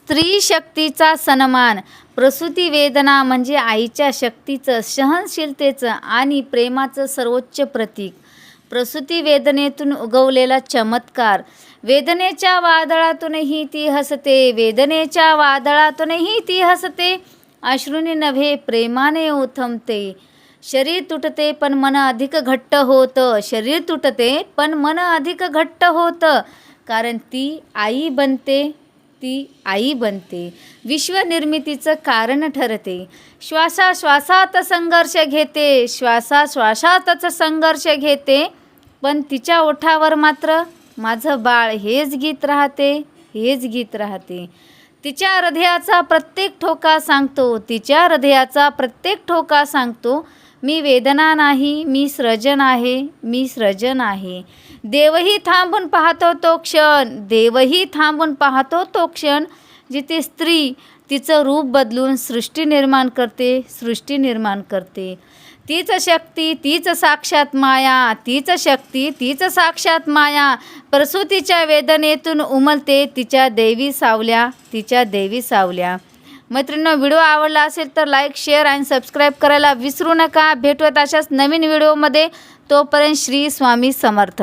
स्त्री शक्तीचा सन्मान. प्रसूती वेदना म्हणजे आईच्या शक्तीचं, सहनशीलतेचं आणि प्रेमाचं सर्वोच्च प्रतीक. प्रसूती वेदनेतून उगवलेला चमत्कार. वेदनेच्या वादळातूनही ती हसते, वेदनेच्या वादळातूनही ती हसते. अश्रूंनी नव्हे प्रेमाने ओथंबते. शरीर तुटते पण मन अधिक घट्ट होतं. शरीर तुटते पण मन अधिक घट्ट होतं. कारण ती आई बनते, ती आई बनते. विश्वनिर्मितीचं कारण ठरते. श्वासाश्वासात संघर्ष घेते, श्वासाश्वासातच संघर्ष घेते. पण तिच्या ओठावर मात्र माझं बाळ हेच गीत राहते, हेच गीत राहते. तिच्या हृदयाचा प्रत्येक ठोका सांगतो, तिच्या हृदयाचा प्रत्येक ठोका सांगतो, मी वेदना नाही, मी सृजन आहे, मी सृजन आहे. देवही थांबून पाहतो तो क्षण, देवही थांबून पाहतो तो क्षण, जिथे स्त्री तिचं रूप बदलून सृष्टी निर्माण करते, सृष्टी निर्माण करते. तीच शक्ती, तीच साक्षात माया, तीच शक्ती, तीच साक्षात माया. प्रसूतीच्या वेदनेतून उमलते तिच्या देवी सावल्या, तिच्या देवी सावल्या. मैत्रिणींनो, व्हिडिओ आवडला असेल तर लाईक, शेअर आणि सबस्क्राईब करायला विसरू नका. भेटूयात अशाच नवीन व्हिडिओमध्ये. तोपर्यंत श्री स्वामी समर्थ.